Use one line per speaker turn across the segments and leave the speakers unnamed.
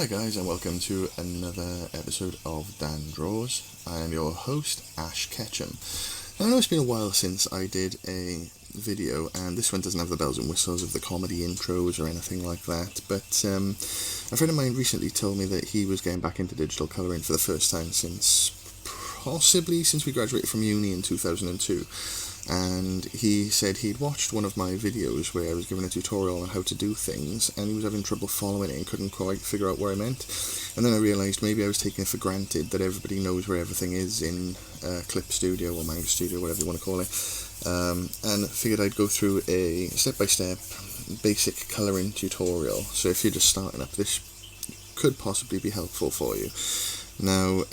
Hi guys, and welcome to another episode of Dan Draws. I am your host, Ash Ketchum. I know it's been a while since I did a video, and this one doesn't have the bells and whistles of the comedy intros or anything like that, but a friend of mine recently told me that he was getting back into digital colouring for the first time possibly since we graduated from uni in 2002. And he said he'd watched one of my videos where I was giving a tutorial on how to do things, and he was having trouble following it and couldn't quite figure out what I meant. And then I realised maybe I was taking it for granted that everybody knows where everything is in Clip Studio or Manga Studio, whatever you want to call it, and figured I'd go through a step-by-step basic colouring tutorial. So if you're just starting up, this could possibly be helpful for you. Now,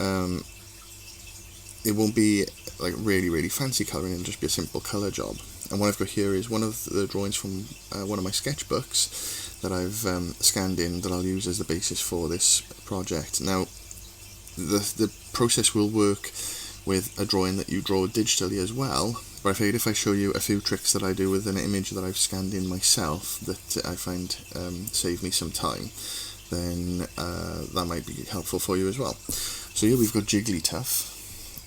it won't be like really fancy colouring, it'll just be a simple colour job. And what I've got here is one of the drawings from one of my sketchbooks that I've scanned in that I'll use as the basis for this project. Now, the process will work with a drawing that you draw digitally as well, but I figured if I show you a few tricks that I do with an image that I've scanned in myself that I find save me some time, then that might be helpful for you as well. So here we've got JIGGLYTUFF.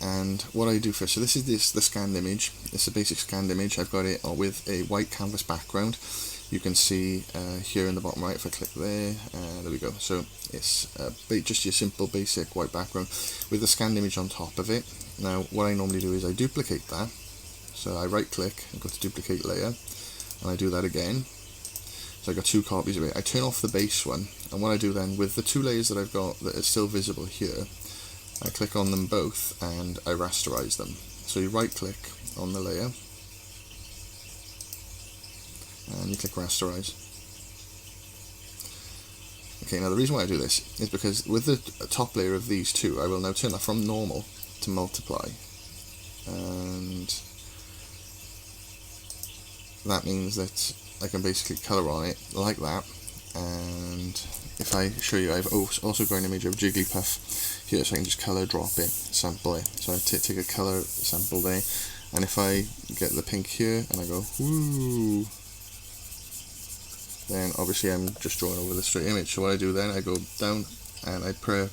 And what I do first, so this is the scanned image. It's a basic scanned image. I've got it with a white canvas background. You can see here in the bottom right, if I click there, there we go. So it's just your simple basic white background with the scanned image on top of it. Now what I normally do is I duplicate that. So I right click and go to duplicate layer, and I do that again. So I got two copies of it. I turn off the base one, and what I do then with the two layers that I've got that are still visible here, I click on them both and I rasterize them. So you right click on the layer and you click rasterize. Okay, now the reason why I do this is because with the top layer of these two, I will now turn that from normal to multiply, and that means that I can basically colour on it like that. And if I show you, I've also got an image of Jigglypuff here, so I can just colour drop it, sample it. So I take a colour sample there, and if I get the pink here and I go woo, then obviously I'm just drawing over the straight image. So what I do then, I go down and I put a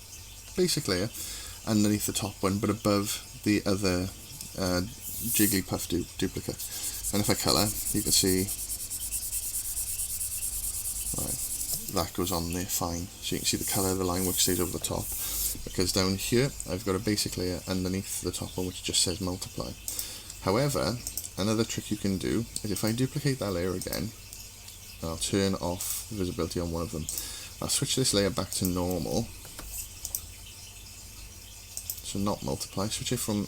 basic layer underneath the top one, but above the other Jigglypuff duplicate. And if I colour, you can see, right, that goes on there fine. So you can see the colour of the line work stays over the top, because down here I've got a basic layer underneath the top one which just says multiply. However, another trick you can do is if I duplicate that layer again, I'll turn off the visibility on one of them. I'll switch this layer back to normal, so not multiply, switch it from,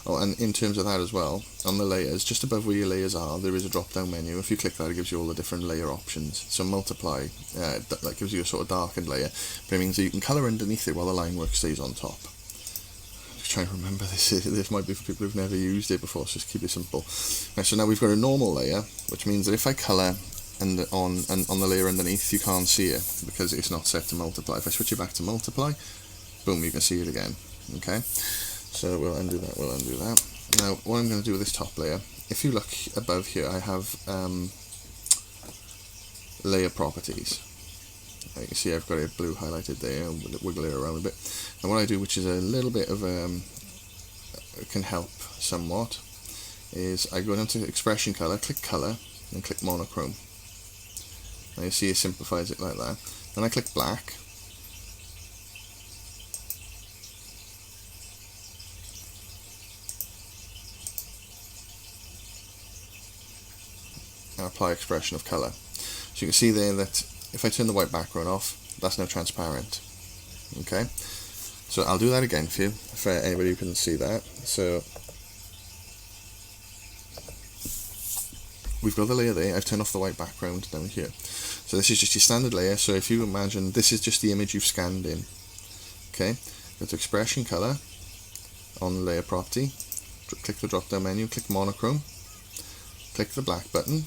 oh, and in terms of that as well, on the layers, just above where your layers are, there is a drop down menu. If you click that, it gives you all the different layer options. So multiply, that gives you a sort of darkened layer, but it means that you can colour underneath it while the line work stays on top. Just trying to remember this might be for people who've never used it before, so just keep it simple. Right, so now we've got a normal layer, which means that if I colour on the layer underneath, you can't see it because it's not set to multiply. If I switch it back to multiply, boom, you can see it again. Okay, so we'll undo that, Now what I'm going to do with this top layer, if you look above here, I have layer properties. You can see I've got a blue highlighted there, and wiggle it around a bit. And what I do, which is a little bit of can help somewhat, is I go down to expression color, click color, and click monochrome. Now you see it simplifies it like that. Then I click black, and apply expression of colour. So you can see there that if I turn the white background off, that's now transparent. Okay, so I'll do that again for you, for anybody who couldn't see that. So we've got the layer there, I've turned off the white background down here. So this is just your standard layer, so if you imagine this is just the image you've scanned in. Okay, go to expression colour, on the layer property, click the drop down menu, click monochrome, click the black button,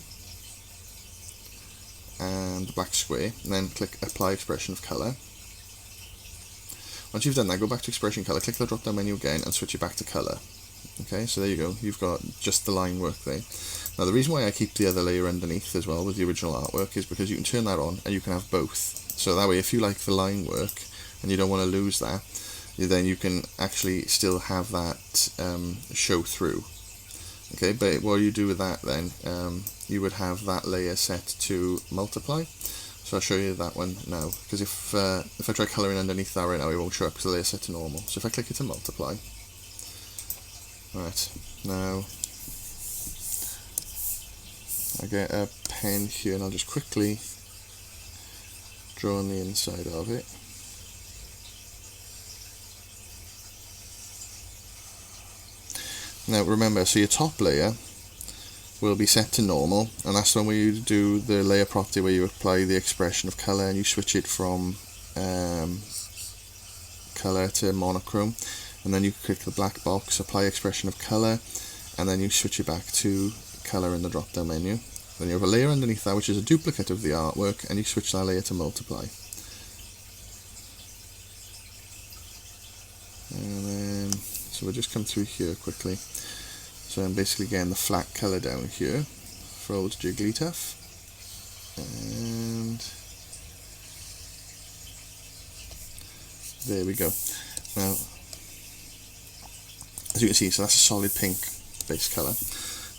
and the black square, and then click apply expression of colour. Once you've done that, go back to expression colour, click the drop down menu again and switch it back to colour. Okay, so there you go, you've got just the line work there. Now the reason why I keep the other layer underneath as well with the original artwork is because you can turn that on and you can have both. So that way, if you like the line work and you don't want to lose that, then you can actually still have that show through. Okay, but what you do with that then, you would have that layer set to multiply. So I'll show you that one now, because if I try colouring underneath that right now, it won't show up because the layer is set to normal. So if I click it to multiply, alright, now I get a pen here and I'll just quickly draw on the inside of it. Now remember, so your top layer will be set to normal, and that's when we do the layer property where you apply the expression of colour and you switch it from colour to monochrome, and then you click the black box, apply expression of colour, and then you switch it back to colour in the drop down menu. Then you have a layer underneath that which is a duplicate of the artwork, and you switch that layer to multiply. And then, so we'll just come through here quickly. So I'm basically getting the flat colour down here for old JIGGLYTUFF. And there we go. Now, as you can see, so that's a solid pink base colour.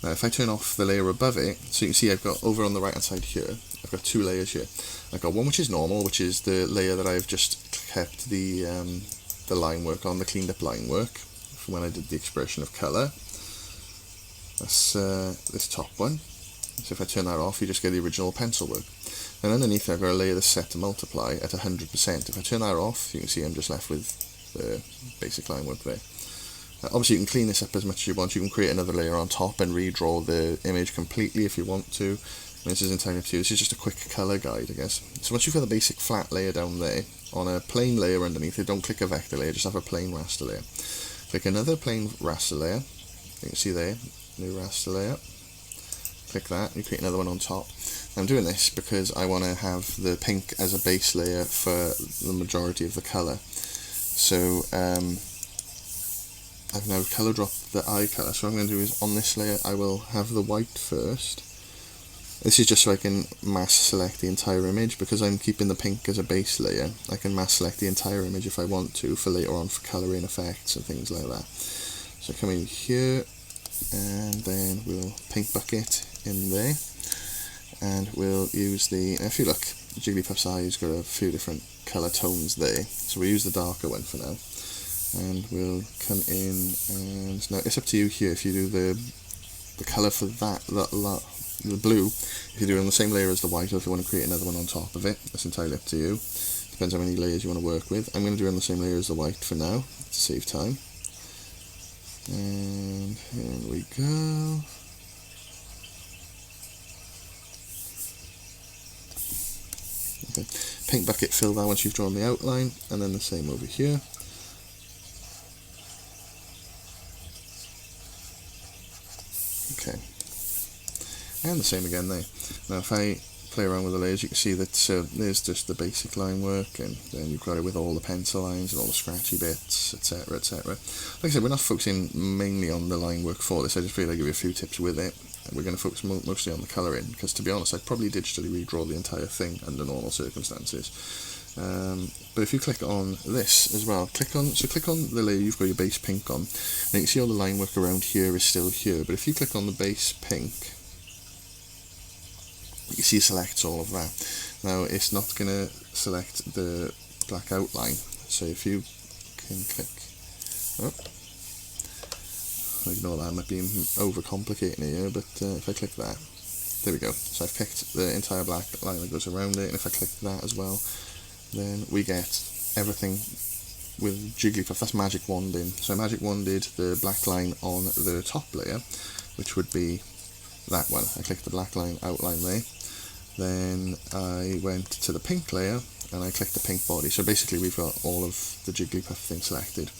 Now if I turn off the layer above it, so you can see I've got over on the right hand side here, I've got two layers here. I've got one which is normal, which is the layer that I've just kept the line work on, the cleaned up line work from when I did the expression of colour. That's this top one. So if I turn that off, you just get the original pencil work. And underneath I've got a layer that's set to multiply at 100%. If I turn that off, you can see I'm just left with the basic line work there. Obviously you can clean this up as much as you want. You can create another layer on top and redraw the image completely if you want to. I mean, this is entirely up to you. This is just a quick colour guide, I guess. So once you've got the basic flat layer down there, on a plain layer underneath it, don't click a vector layer, just have a plain raster layer. Click another plain raster layer. You can see there, new raster layer. Click that, you create another one on top. I'm doing this because I want to have the pink as a base layer for the majority of the colour. So I've now colour dropped the eye colour. So what I'm going to do is on this layer I will have the white first. This is just so I can mass select the entire image. Because I'm keeping the pink as a base layer, I can mass select the entire image if I want to for later on for colouring effects and things like that. So come in here and then we'll paint bucket in there, and we'll use the, if you look, Jigglypuff's eye has got a few different colour tones there, so we'll use the darker one for now. And we'll come in, and now it's up to you here if you do the colour for the blue, if you do it on the same layer as the white, or if you want to create another one on top of it. That's entirely up to you. Depends how many layers you want to work with. I'm going to do it on the same layer as the white for now, to save time. And here we go. Okay. Paint bucket, fill that once you've drawn the outline, and then the same over here. Okay, and the same again there. Now if I play around with the layers, you can see that there's just the basic line work, and then you've got it with all the pencil lines and all the scratchy bits, etc, etc. Like I said, we're not focusing mainly on the line work for this. I just feel I'd give you a few tips with it. And we're going to focus mostly on the colouring, because to be honest I'd probably digitally redraw the entire thing under normal circumstances. But if you click on this as well, click on the layer you've got your base pink on, and you can see all the line work around here is still here, but if you click on the base pink, you see it selects all of that. Now it's not going to select the black outline, so if you can click, ignore that, I might be overcomplicating it here, but if I click that, there we go. So I've picked the entire black line that goes around it, and if I click that as well, then we get everything with Jigglypuff. That's magic wanding. So I magic wanded the black line on the top layer, which would be that one. I clicked the black line outline there. Then I went to the pink layer and I clicked the pink body. So basically we've got all of the Jigglypuff thing selected.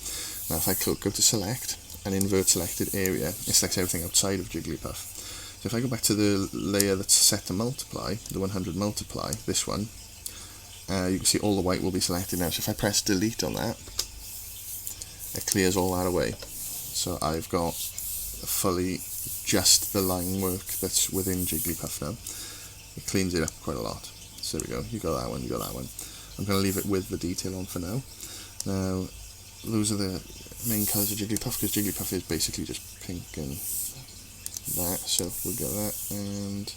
Now if I go to select and invert selected area, it selects everything outside of Jigglypuff. So if I go back to the layer that's set to multiply, the 100 multiply, this one, you can see all the white will be selected now. So if I press delete on that, it clears all that away. So I've got fully just the line work that's within Jigglypuff now. It cleans it up quite a lot. So there we go, you got that one, you got that one. I'm going to leave it with the detail on for now. Now, those are the main colours of Jigglypuff, because Jigglypuff is basically just pink and that, so we'll get that. And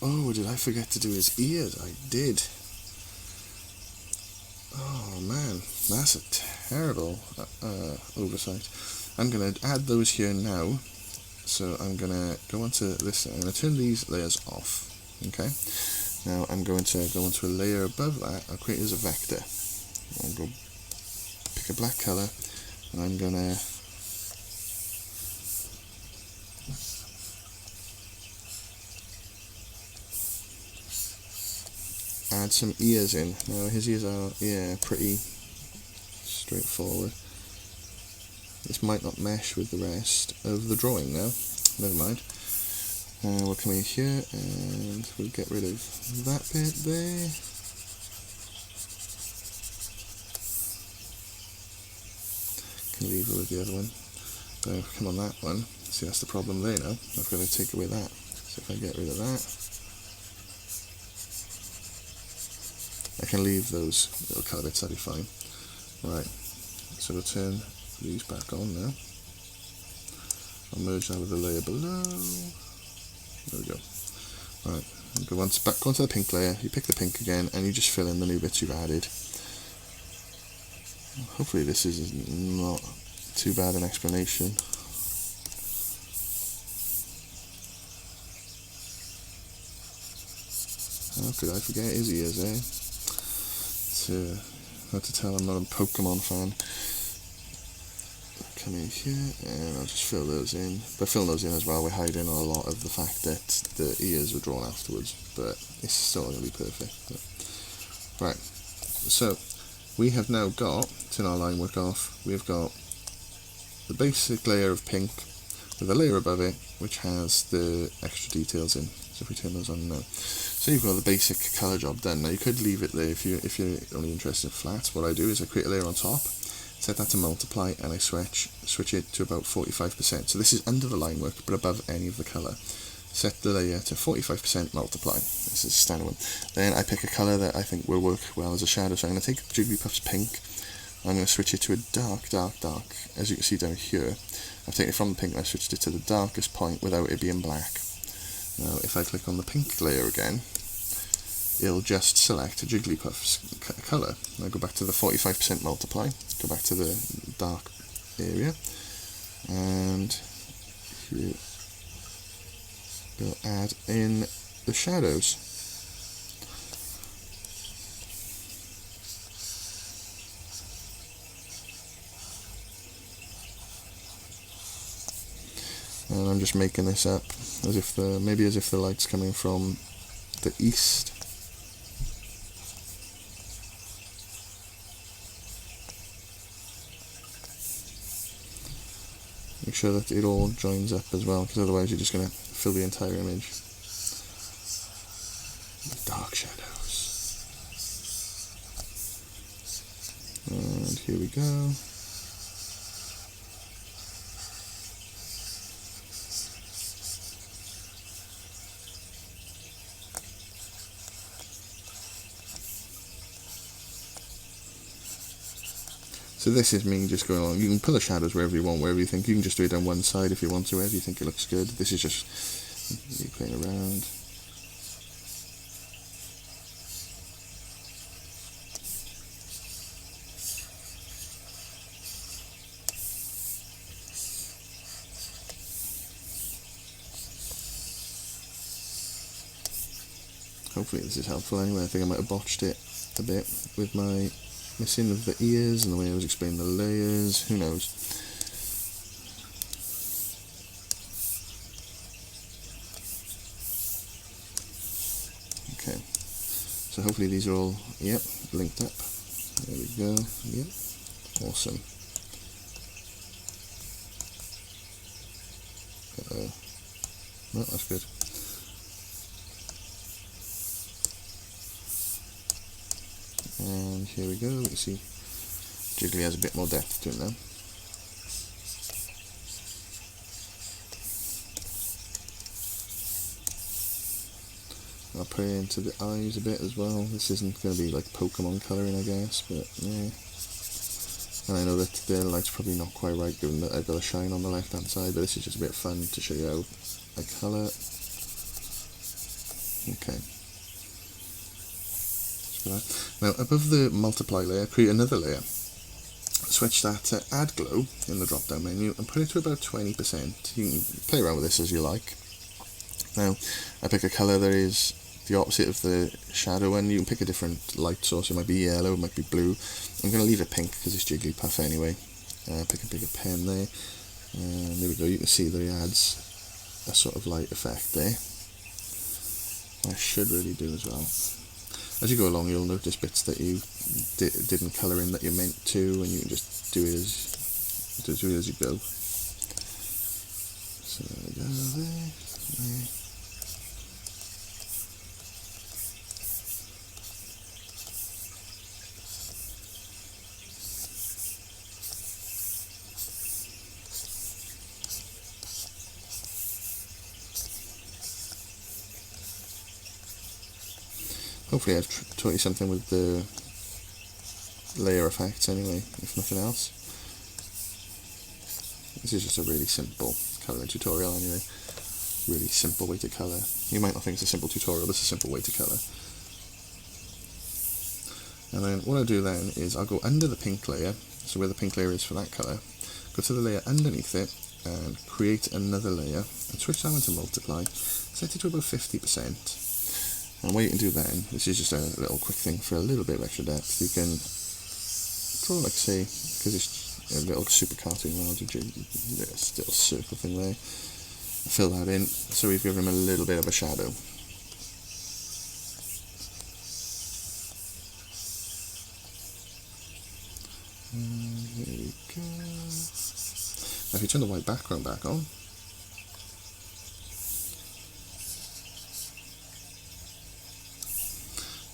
oh, did I forget to do his ears? I did. Oh man, that's a terrible oversight. I'm going to add those here now. So I'm going to go onto this, I'm going to turn these layers off, okay? Now I'm going to go onto a layer above that. I'll create it as a vector. I'll go pick a black colour, and I'm going to add some ears in. Now his ears are, yeah, pretty straightforward. This might not mesh with the rest of the drawing now. Never mind. We'll come in here and we'll get rid of that bit there. Can leave it with the other one. Come on, that one. See, that's the problem there now. I've got to take away that. So if I get rid of that, I can leave those little colour bits, that'll be fine. Right, so we'll turn these back on now. I'll merge that with the layer below. There we go. Right, go back onto the pink layer, you pick the pink again, and you just fill in the new bits you've added. Hopefully this is not too bad an explanation. How could I forget his ears, eh? Hard to tell I'm not a Pokemon fan. Come in here, and I'll just fill those in. By filling those in as well, we're hiding a lot of the fact that the ears were drawn afterwards, but it's still going to be perfect. But. Right, so we have now got, turn our line work off, we've got the basic layer of pink with a layer above it which has the extra details in. So if we turn those on now, so you've got the basic colour job done. Now you could leave it there if you're only interested in flats. What I do is I create a layer on top, set that to multiply, and I switch it to about 45%. So this is under the line work but above any of the colour. Set the layer to 45% multiply. This is a standard one. Then I pick a colour that I think will work well as a shadow. So I'm going to take Jigglypuff's pink. I'm going to switch it to a dark, dark, dark. As you can see down here, I've taken it from the pink and I switched it to the darkest point without it being black. Now if I click on the pink layer again, it'll just select Jigglypuff's colour. Now go back to the 45% multiply, go back to the dark area, and here we'll add in the shadows. And I'm just making this up as if maybe as if the light's coming from the east. Make sure that it all joins up as well, because otherwise you're just going to fill the entire image with dark shadows. And here we go. So this is me just going along. You can put the shadows wherever you want, wherever you think. You can just do it on one side if you want to, wherever you think it looks good. This is just you playing around. Hopefully this is helpful anyway. I think I might have botched it a bit with my missing of the ears and the way I was explaining the layers, who knows. Okay, so hopefully these are all, yep, linked up. There we go, yep, awesome. Uh-oh, no, that's good. And here we go, you see Jiggly has a bit more depth to it now. I'll put it into the eyes a bit as well. This isn't going to be like Pokemon colouring, I guess, but yeah. And I know that the light's probably not quite right given that I've got a shine on the left hand side, but this is just a bit of fun to show you how I colour. Okay. Now above the multiply layer, create another layer. Switch that to add glow in the drop down menu and put it to about 20%. You can play around with this as you like. Now I pick a colour that is the opposite of the shadow one. You can pick a different light source. It might be yellow, it might be blue. I'm going to leave it pink because it's Jigglypuff anyway. Pick a bigger pen there. And there we go. You can see that it adds a sort of light effect there. I should really do as well. As you go along, you'll notice bits that you didn't colour in that you meant to, and you can just do it as you go. So there we go, there. Hopefully I've taught you something with the layer effects anyway, if nothing else. This is just a really simple colouring tutorial anyway. Really simple way to colour. You might not think it's a simple tutorial, but it's a simple way to colour. And then what I'll do then is I'll go under the pink layer, so where the pink layer is for that colour, go to the layer underneath it and create another layer and switch that one to multiply, set it to about 50%. And what you can do then, this is just a little quick thing for a little bit of extra depth, you can draw, like say, because it's a little super cartoon large, there's a little circle thing there, fill that in, so we've given him a little bit of a shadow. And there we go. Now if you turn the white background back on,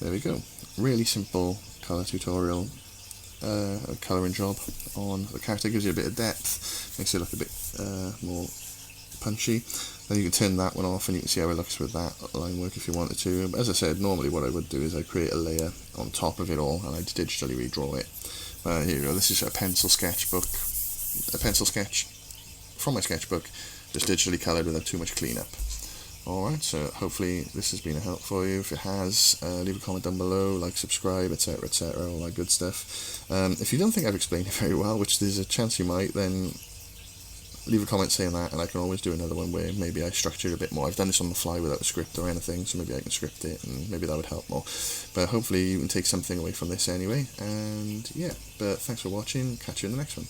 there we go. Really simple colour tutorial, colouring job on the character. Gives you a bit of depth, makes it look a bit more punchy. Then you can turn that one off and you can see how it looks with that line work if you wanted to. But as I said, normally what I would do is I'd create a layer on top of it all and I'd digitally redraw it. Here you go, this is a pencil sketch from my sketchbook, just digitally coloured without too much cleanup. Alright, so hopefully this has been a help for you. If it has, leave a comment down below, like, subscribe, etc, etc, all that good stuff. If you don't think I've explained it very well, which there's a chance you might, then leave a comment saying that, and I can always do another one where maybe I structure it a bit more. I've done this on the fly without a script or anything, so maybe I can script it, and maybe that would help more. But hopefully you can take something away from this anyway, and yeah, but thanks for watching, catch you in the next one.